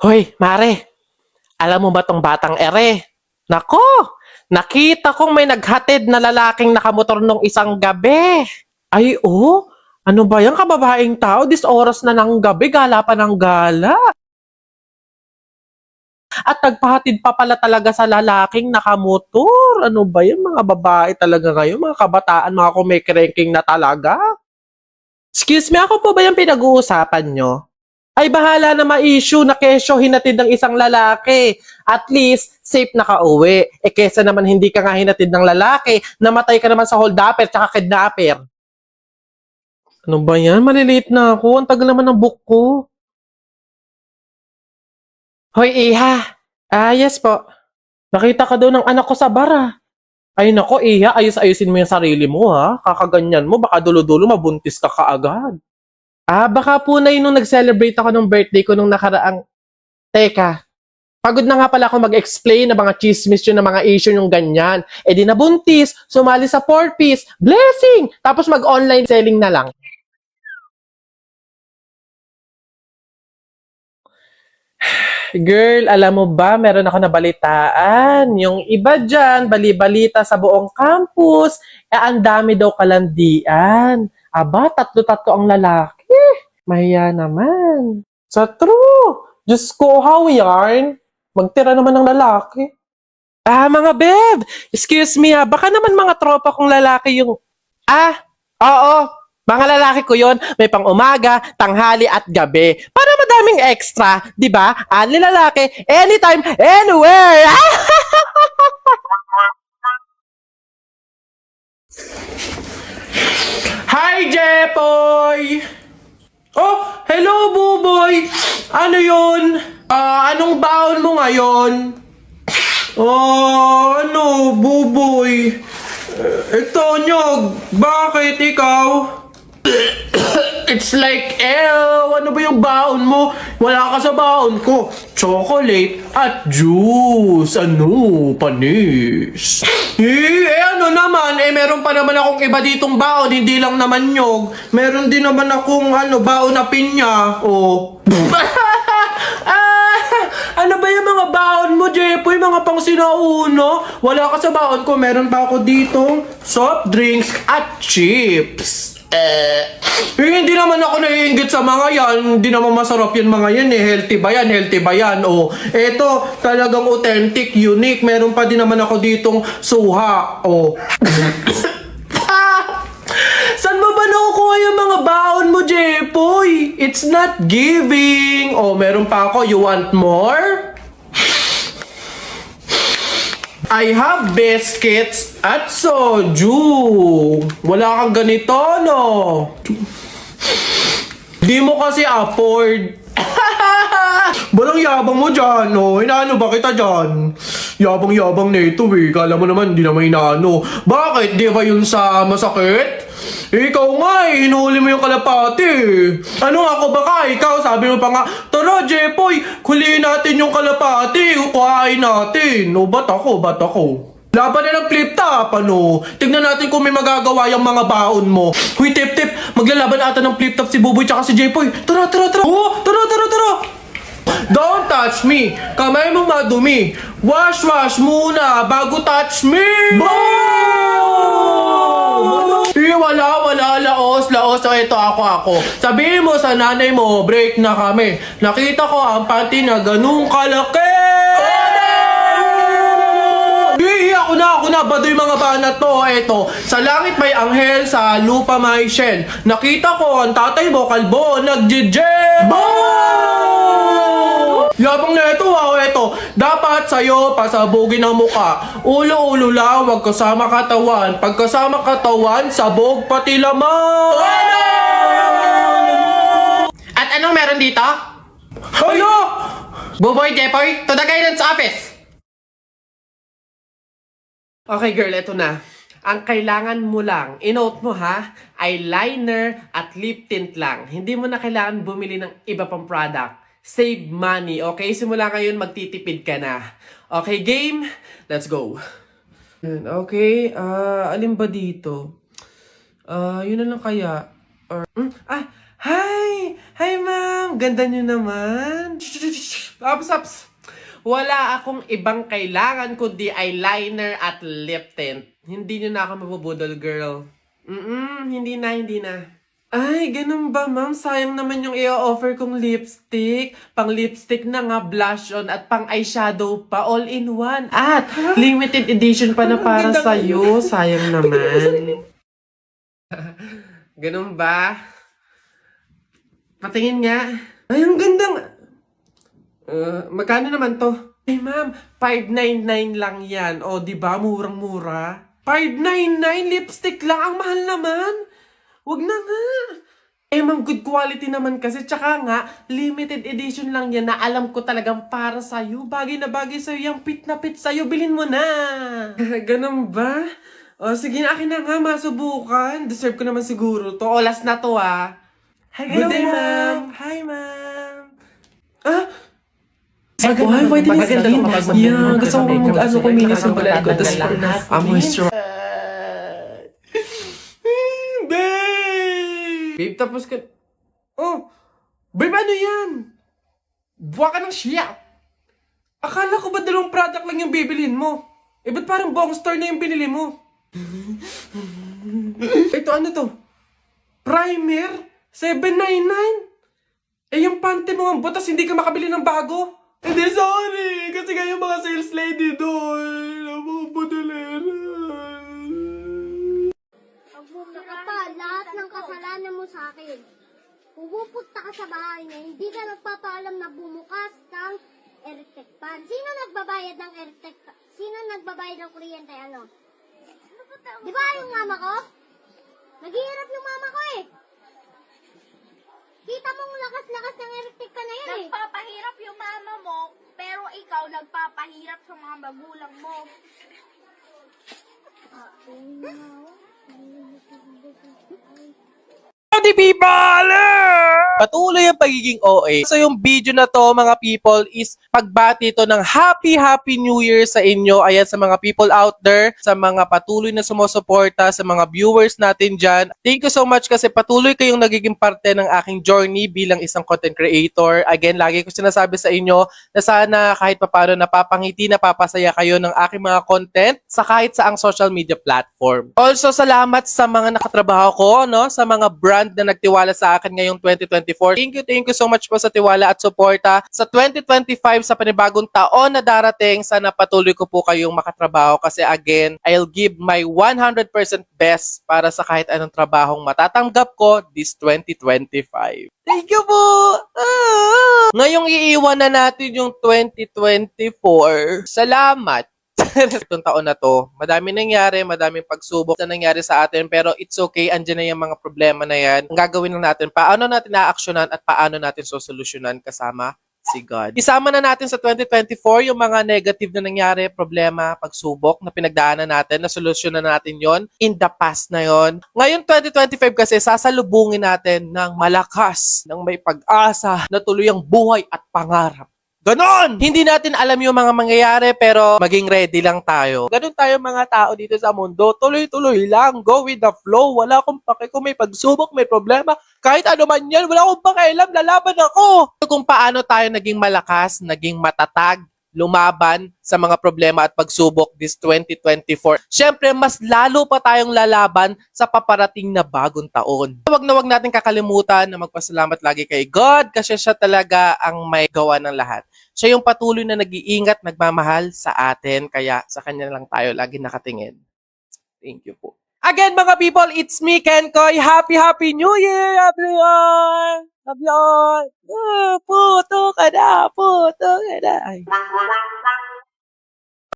Hoy, Mare, alam mo ba tong batang ere? Nako, nakita kong may naghatid na lalaking nakamotor nung isang gabi. Ay, oh, ano ba yan kababaeng tao? This oras na ng gabi, gala pa ng gala. At nagpahatid pa pala talaga sa lalaking nakamotor. Ano ba yan, mga babae talaga ngayon, mga kabataan, mga kumikirengking na talaga. Excuse me, ako po ba yung pinag-uusapan nyo? Ay bahala na ma-issue na kesyo hinatid ng isang lalaki. At least, safe na ka-uwi. Eh kesa naman hindi ka nga hinatid ng lalaki, namatay ka naman sa hold-upper tsaka kidnapper. Ano ba yan? Maliliit na ako. Ang tagal naman ng book ko. Hoy, Iha. Ah, yes po. Nakita ka daw ng anak ko sa bara. Ay nako, Iha, ayos-ayusin mo yung sarili mo ha. Kakaganyan mo, baka dulo-dulo mabuntis ka kaagad. Ah, baka po na yun nung nag-celebrate ako ng birthday ko nung nakaraang... Teka, pagod na nga pala ako mag-explain ng mga chismis yun ng mga issue yung ganyan. Eh di nabuntis, sumali sa 4-piece, blessing! Tapos mag-online selling na lang. Girl, alam mo ba, meron ako nabalitaan. Yung iba dyan, bali-balita sa buong campus, eh ang dami daw kalandian. Aba, tatlo-tatlo ang lalaki. Mahiya naman. Sa true. Diyos ko, how yarn? Magtira naman ng lalaki. Ah, mga beb! Excuse me ha, baka naman mga tropa kong lalaki yung... Ah, oo, mga lalaki ko yon, may pang umaga, tanghali at gabi. Para madaming extra, di ba? Ali lalaki, anytime, anywhere! Hi, Jepoy! Oh, hello, Buboy! Ano yun? Anong baon mo ngayon? Oh, ano, Buboy? Ito, Nyog, bakit ikaw? It's like, ano ba yung baon mo? Wala ka sa baon ko. Chocolate at juice. Ano, panis. Ano naman, meron pa naman akong iba ditong baon, hindi lang naman Nyog. Meron din naman akong, baon na pinya. Oh. Ano ba yung mga baon mo, Jepoy? Mga pang sinauna? Wala ka sa baon ko. Meron pa ako ditong soft drinks at chips. Hindi naman ako naiinggit sa mga yan. Hindi naman masarap yan mga yan eh. Healthy ba yan? Healthy ba yan? Oh, eto, talagang authentic, unique. Meron pa din naman ako ditong suha. Oh. Saan mo ba nakukuha yung mga baon mo, Jepoy? It's not giving. Oh, meron pa ako. You want more? I have biscuits at soju. Wala kang ganito, no? Di mo kasi afford. Balang yabang mo dyan, no? Inaano ba kita dyan? Yabang-yabang na ito, eh. Kala mo naman, di naman inaano. Bakit? Di ba yun sa masakit? Ikaw nga, hinuli mo yung kalapati. Ano ako baka? Ikaw, sabi mo pa nga, tara, Jepoy, huliin natin yung kalapati. Kuhain natin. O, ba't ako? Ba't ako? Laban na ng flip top, ano? Tignan natin kung may magagawa yung mga baon mo. Huy, tip-tip, maglalaban ata ng flip top si Buboy tsaka si Jepoy. Tara, tara, tara. Oh, tara, tara, tara. Don't touch me. Kamay mo madumi. Wash, wash muna bago touch me. Boom! Wala, laos. O, ito, ako. Sabihin mo sa nanay mo, break na kami. Nakita ko ang panty na ganung kalaki. Ako na, baduy mga banat to. Eto, sa langit may anghel, sa lupa may shen. Nakita ko ang tatay mo, kalbo, nag-jijel. Yabang na ito, wow, eto. Dapat sa'yo pasabugin ang muka. Ulo-ulo lang, wag kasama katawan. Pagkasama katawan, sabog pati laman. At anong meron dito? Hello! Buboy, Jepoy, to the guidance office. Okay girl, eto na. Ang kailangan mo lang, inote mo ha, eyeliner at lip tint lang. Hindi mo na kailangan bumili ng iba pang product. Save money, okay? Simula ngayon, magtitipid ka na. Okay, game? Let's go. Okay, alin ba dito? Yun na lang kaya. Hi! Hi, ma'am! Ganda nyo naman. Ups. Wala akong ibang kailangan kundi eyeliner at lip tint. Hindi nyo na ako mabubudol, girl. Hindi na. Ay, ganun ba, ma'am? Sayang naman yung i-offer kong lipstick. Pang lipstick na nga, blush on, at pang eyeshadow pa, all in one. At limited edition pa na para sa'yo. Sayang naman. Ganun ba? Patingin nga. Ay, ang ganda nga. Magkano naman to? Ay, ma'am, 599 lang yan. O, di ba? Murang-mura. 599 lipstick lang. Ang mahal naman. Wag na nga. Eh, ma'am, good quality naman kasi. Tsaka nga, limited edition lang yan na alam ko talagang para sa'yo. Bagay na bagay sa'yo. Yung fit na fit sa'yo. Bilhin mo na. Ganun ba? O, sige na, akin na nga. Masubukan. Deserve ko naman siguro to. O, last na to, ah. Good day, ma'am. Hi, ma'am. Ah? Why vitamin C? Yeah, gusto ko kuminis yung balat ko. Tapos for moisturize. Babe, tapos ka... Oh! Babe, ano yan? Buwa ka ng siya. Akala ko ba dalawang product lang yung bibilhin mo? Eh, ba't parang buong store na yung binili mo? Ito, ano to? Primer? 799? Eh, yung panty mo ang butas, hindi ka makabili ng bago? Hindi, sorry. Kasi nga yung mga sales lady doon. Ang mga budalera. Saka pa, lahat ng kasalanan mo sa akin. Pupunta ka sa bahay niya, hindi ka nagpapaalam na bumukas ng electric fan. Sino nagbabayad ng electric fan? Sino nagbabayad ng kuryente? Ano? Di ba yung mama ko? Naghihirap yung mama ko eh. Kita mong lakas-lakas ng electric fan na yun eh. Nagpapahirap yung mama mo, pero ikaw nagpapahirap sa mga magulang mo. Howdy people! Patuloy ang pagiging OA. So yung video na to mga people is pagbati to ng Happy New Year sa inyo. Ayan sa mga people out there, sa mga patuloy na sumusuporta, sa mga viewers natin dyan. Thank you so much kasi patuloy kayong nagiging parte ng aking journey bilang isang content creator. Again, lagi ko sinasabi sa inyo na sana kahit papano napapangiti, napapasaya kayo ng aking mga content sa kahit saang social media platform. Also, salamat sa mga nakatrabaho ko, no? Sa mga brand na nagtiwala sa akin ngayong 2024. Thank you so much po sa tiwala at suporta. Sa 2025, sa panibagong taon na darating, sana patuloy ko po kayong makatrabaho kasi again, I'll give my 100% best para sa kahit anong trabahong matatanggap ko this 2025. Thank you po! Ngayong iiwan na natin yung 2024. Salamat! Itong taon na to, madaming nangyari, madaming pagsubok na nangyari sa atin, pero it's okay, andyan na yung mga problema na yan. Ang gagawin lang natin, paano natin na-actionan at paano natin sosolusyonan kasama si God. Isama na natin sa 2024 yung mga negative na nangyari, problema, pagsubok na pinagdaanan natin, na solusyonan natin yon in the past na yon. Ngayon 2025 kasi sasalubungin natin ng malakas, ng may pag-asa, na tuloy ang buhay at pangarap. Ganon! Hindi natin alam yung mga mangyayari pero maging ready lang tayo. Ganon tayo mga tao dito sa mundo. Tuloy-tuloy lang. Go with the flow. Wala akong pake kung may pagsubok, may problema. Kahit ano man yan, wala akong pakialam. Lalaban ako. Kung paano tayo naging malakas, naging matatag, lumaban sa mga problema at pagsubok this 2024. Siyempre, mas lalo pa tayong lalaban sa paparating na bagong taon. Huwag na huwag natin kakalimutan na magpasalamat lagi kay God kasi siya talaga ang may gawa ng lahat. Siya yung patuloy na nag-iingat, nagmamahal sa atin, kaya sa kanya lang tayo lagi nakatingin. Thank you po. Again, mga people, it's me, Ken Koy. Happy New Year, everyone! Puto ka na! Ay.